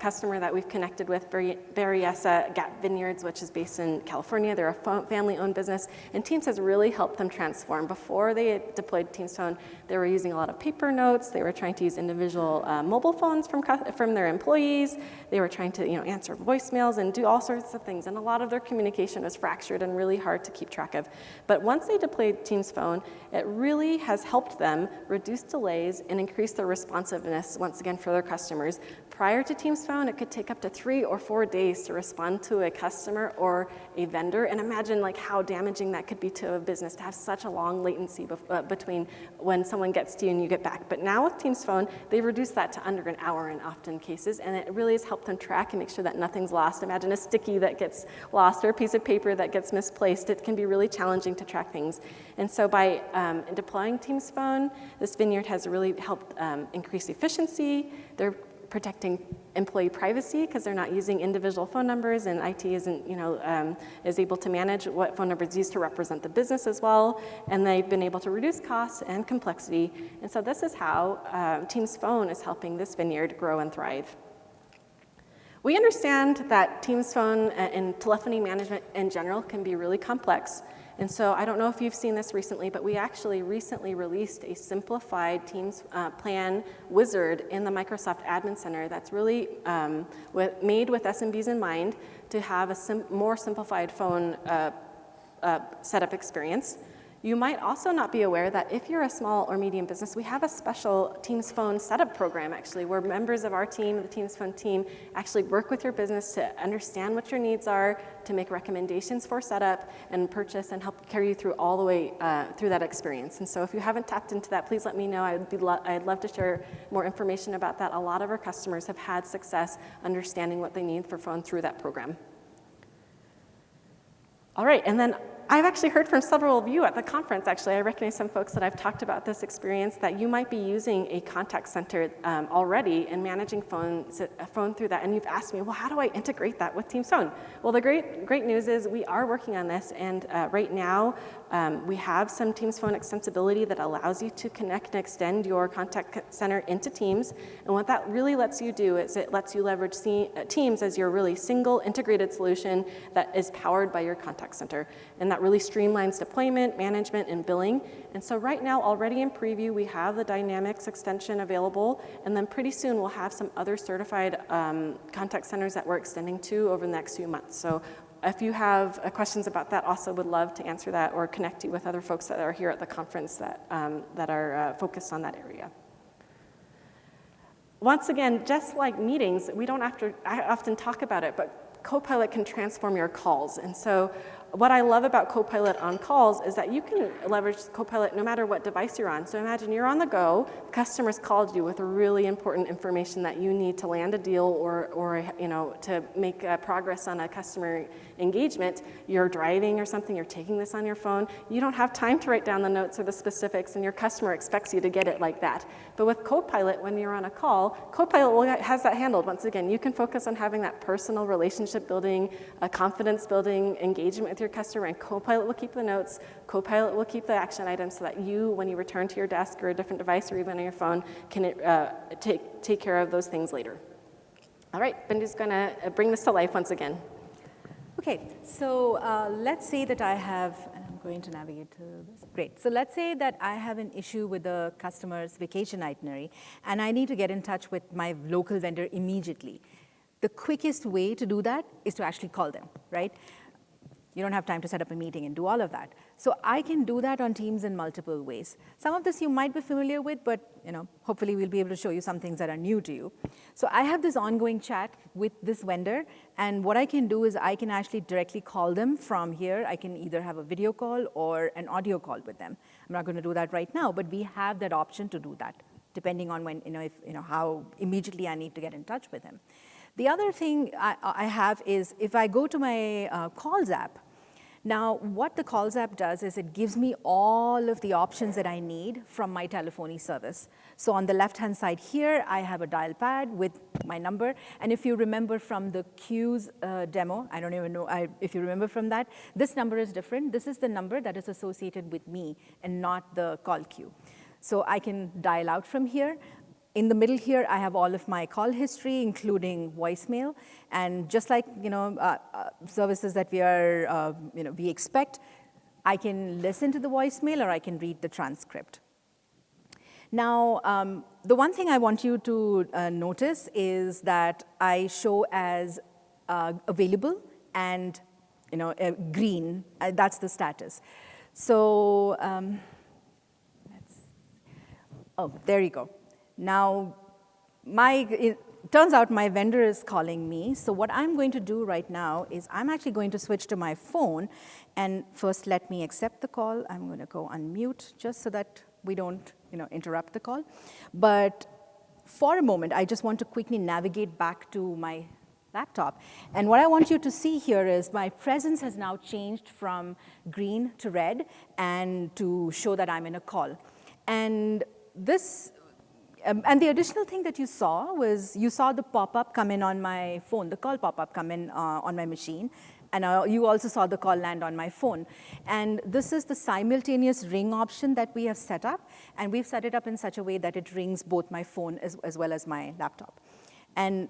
customer that we've connected with, Berryessa Gap Vineyards, which is based in California. They're a family-owned business, and Teams has really helped them transform. Before they deployed Teams Phone, they were using a lot of paper notes. They were trying to use individual mobile phones from their employees. They were trying to answer voicemails and do all sorts of things, and a lot of their communication was fractured and really hard to keep track of. But once they deployed Teams Phone, it really has helped them reduce delays and increase their responsiveness, once again, for their customers. Prior to Teams Phone, it could take up to 3 or 4 days to respond to a customer or a vendor, and imagine how damaging that could be to a business to have such a long latency between when someone gets to you and you get back. But now with Teams Phone, they've reduced that to under an hour in often cases, and it really has helped them track and make sure that nothing's lost. Imagine a sticky that gets lost or a piece of paper that gets misplaced. It can be really challenging to track things. And so by deploying Teams Phone, this vineyard has really helped increase efficiency. They're protecting employee privacy because they're not using individual phone numbers, and IT is able to manage what phone numbers used to represent the business as well. And they've been able to reduce costs and complexity. And so this is how Teams Phone is helping this vineyard grow and thrive. We understand that Teams Phone and telephony management in general can be really complex. And so I don't know if you've seen this recently, but we actually recently released a simplified Teams plan wizard in the Microsoft Admin Center that's really made with SMBs in mind to have a more simplified phone setup experience. You might also not be aware that if you're a small or medium business, we have a special Teams Phone setup program, actually, where members of our team, the Teams Phone team, actually work with your business to understand what your needs are, to make recommendations for setup and purchase, and help carry you through all the way through that experience. And so if you haven't tapped into that, please let me know. I'd love to share more information about that. A lot of our customers have had success understanding what they need for phone through that program. All right, and then I've actually heard from several of you at the conference, actually. I recognize some folks that I've talked about this experience, that you might be using a contact center already and managing phone through that. And you've asked me, well, how do I integrate that with Teams Phone? Well, the great news is we are working on this. And right now, we have some Teams Phone extensibility that allows you to connect and extend your contact center into Teams. And what that really lets you do is it lets you leverage Teams as your really single integrated solution that is powered by your contact center. And that really streamlines deployment, management, and billing. And so right now, already in preview, we have the Dynamics extension available, and then pretty soon we'll have some other certified contact centers that we're extending to over the next few months. So if you have questions about that, also would love to answer that or connect you with other folks that are here at the conference that are focused on that area. Once again, just like meetings, I often talk about it, but Copilot can transform your calls. And so What I love about Copilot on calls is that you can leverage Copilot no matter what device you're on. So imagine you're on the go, customers called you with really important information that you need to land a deal or to make progress on a customer engagement. You're driving or something, you're taking this on your phone. You don't have time to write down the notes or the specifics, and your customer expects you to get it like that. But with Copilot, when you're on a call, Copilot has that handled. Once again, you can focus on having that personal relationship building, confidence building, engagement with your customer, and Copilot will keep the notes, Copilot will keep the action items so that you, when you return to your desk or a different device or even on your phone, can take care of those things later. All right, Bindu's gonna bring this to life once again. Okay, so let's say that I have, and I'm going to navigate to this. Great. So let's say that I have an issue with the customer's vacation itinerary, and I need to get in touch with my local vendor immediately. The quickest way to do that is to actually call them, right? You don't have time to set up a meeting and do all of that. So I can do that on Teams in multiple ways. Some of this you might be familiar with, but hopefully we'll be able to show you some things that are new to you. So I have this ongoing chat with this vendor, and what I can do is I can actually directly call them from here. I can either have a video call or an audio call with them. I'm not going to do that right now, but we have that option to do that, depending on when, how immediately I need to get in touch with them. The other thing I have is if I go to my Calls app. Now, what the Calls app does is it gives me all of the options that I need from my telephony service. So on the left-hand side here, I have a dial pad with my number. And if you remember from the queues demo, I don't even know if you remember from that, this number is different. This is the number that is associated with me and not the call queue. So I can dial out from here. In the middle here, I have all of my call history, including voicemail, and just like services that we expect, I can listen to the voicemail or I can read the transcript. Now, the one thing I want you to notice is that I show as available and green. That's the status. So, there you go. Now, it turns out my vendor is calling me. So what I'm going to do right now is I'm actually going to switch to my phone. And first, let me accept the call. I'm going to go unmute just so that we don't interrupt the call. But for a moment, I just want to quickly navigate back to my laptop. And what I want you to see here is my presence has now changed from green to red and to show that I'm in a call. And this and the additional thing that you saw was you saw the pop-up come in on my phone, the call pop-up come in on my machine, and you also saw the call land on my phone. And this is the simultaneous ring option that we have set up, and we've set it up in such a way that it rings both my phone as well as my laptop. And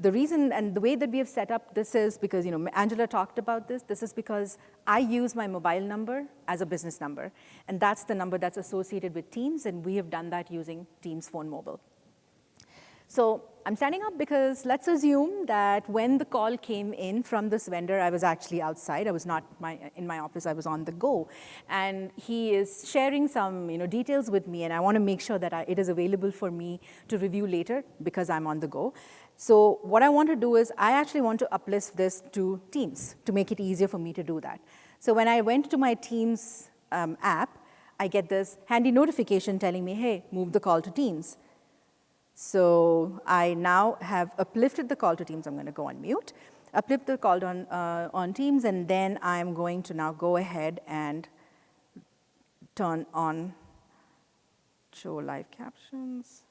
the reason and the way that we have set up this is because, Angela talked about this. This is because I use my mobile number as a business number. And that's the number that's associated with Teams. And we have done that using Teams Phone Mobile. So I'm standing up because let's assume that when the call came in from this vendor, I was actually outside. I was not in my office. I was on the go. And he is sharing some details with me. And I want to make sure that it is available for me to review later because I'm on the go. So what I want to do is I actually want to uplift this to Teams to make it easier for me to do that. So when I went to my Teams app, I get this handy notification telling me, hey, move the call to Teams. So I now have uplifted the call to Teams. I'm going to go on mute, uplift the call on Teams, and then I'm going to now go ahead and turn on show live captions.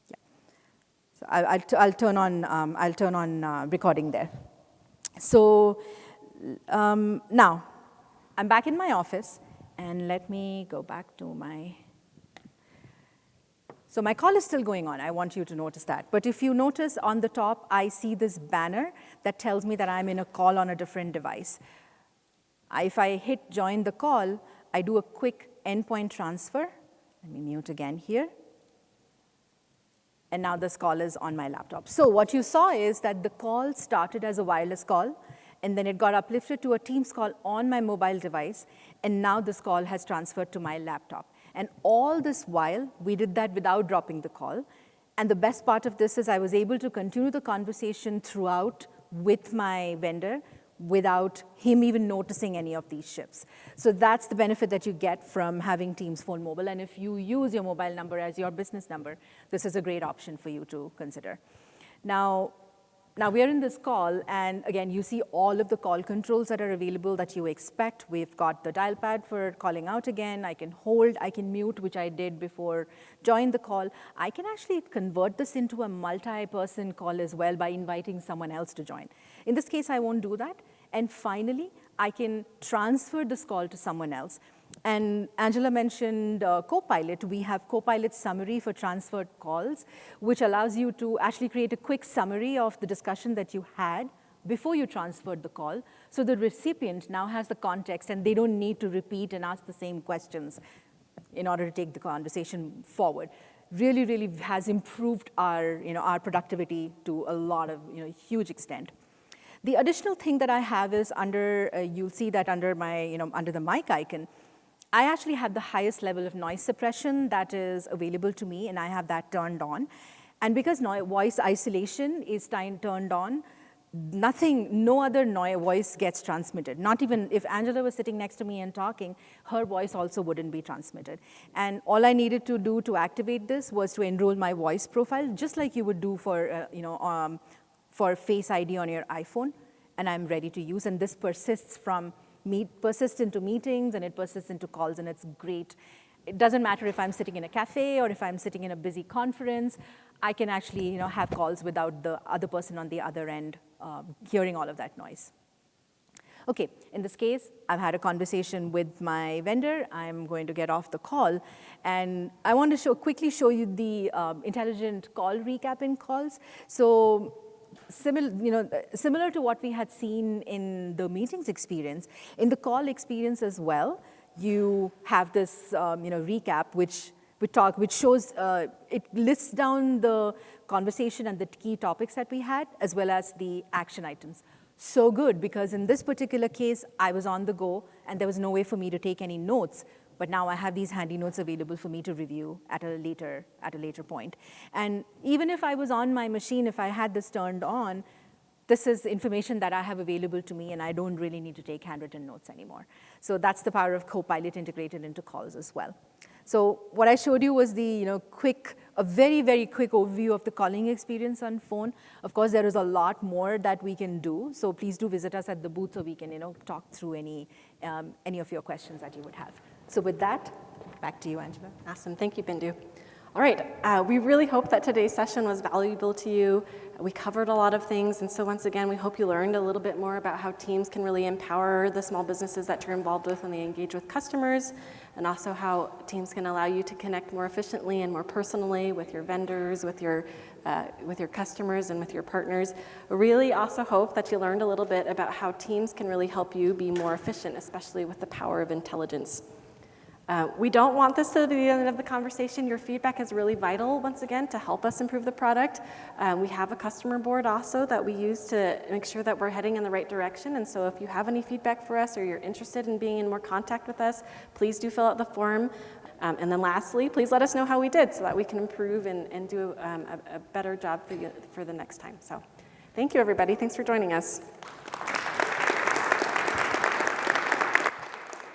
Yeah. So I'll turn on recording there. So now I'm back in my office. And let me go back to so my call is still going on. I want you to notice that. But if you notice on the top, I see this banner that tells me that I'm in a call on a different device. If I hit join the call, I do a quick endpoint transfer. Let me mute again here. And now this call is on my laptop. So what you saw is that the call started as a wireless call. And then it got uplifted to a Teams call on my mobile device, and now this call has transferred to my laptop. And all this while, we did that without dropping the call. And the best part of this is I was able to continue the conversation throughout with my vendor without him even noticing any of these shifts. So that's the benefit that you get from having Teams Phone Mobile. And if you use your mobile number as your business number, this is a great option for you to consider. Now we are in this call, and again, you see all of the call controls that are available that you expect. We've got the dial pad for calling out again. I can hold, I can mute, which I did before join the call. I can actually convert this into a multi-person call as well by inviting someone else to join. In this case, I won't do that. And finally, I can transfer this call to someone else. And Angela mentioned Copilot. We have Copilot summary for transferred calls, which allows you to actually create a quick summary of the discussion that you had before you transferred the call. So the recipient now has the context, and they don't need to repeat and ask the same questions in order to take the conversation forward. Really, really has improved our productivity to a lot of, huge extent. The additional thing that I have is you'll see that under my, under the mic icon, I actually have the highest level of noise suppression that is available to me, and I have that turned on. And because voice isolation is turned on, no other voice gets transmitted. Not even if Angela was sitting next to me and talking, her voice also wouldn't be transmitted. And all I needed to do to activate this was to enroll my voice profile, just like you would do for Face ID on your iPhone, and I'm ready to use. And this persists into meetings, and it persists into calls, and it's great. It doesn't matter if I'm sitting in a cafe or if I'm sitting in a busy conference. I can actually have calls without the other person on the other end hearing all of that noise. Okay, in this case, I've had a conversation with my vendor. I'm going to get off the call, and I want to quickly show you the intelligent call recap in calls. So similar to what we had seen in the meetings experience, in the call experience as well, you have this recap which shows, it lists down the conversation and the key topics that we had, as well as the action items. So good, because in this particular case, I was on the go, and there was no way for me to take any notes. But now I have these handy notes available for me to review at a later point. And even if I was on my machine, if I had this turned on, this is information that I have available to me, and I don't really need to take handwritten notes anymore. So that's the power of Copilot integrated into calls as well. So what I showed you was the a very, very quick overview of the calling experience on phone. Of course, there is a lot more that we can do. So please do visit us at the booth so we can talk through any of your questions that you would have. So with that, back to you, Angela. Awesome. Thank you, Bindu. All right. We really hope that today's session was valuable to you. We covered a lot of things. And so once again, we hope you learned a little bit more about how Teams can really empower the small businesses that you're involved with when they engage with customers, and also how Teams can allow you to connect more efficiently and more personally with your vendors, with your customers, and with your partners. We really also hope that you learned a little bit about how Teams can really help you be more efficient, especially with the power of intelligence. We don't want this to be the end of the conversation. Your feedback is really vital, once again, to help us improve the product. We have a customer board also that we use to make sure that we're heading in the right direction. And so if you have any feedback for us, or you're interested in being in more contact with us, please do fill out the form. And then lastly, please let us know how we did so that we can improve and do a better job for you for the next time. So thank you, everybody. Thanks for joining us.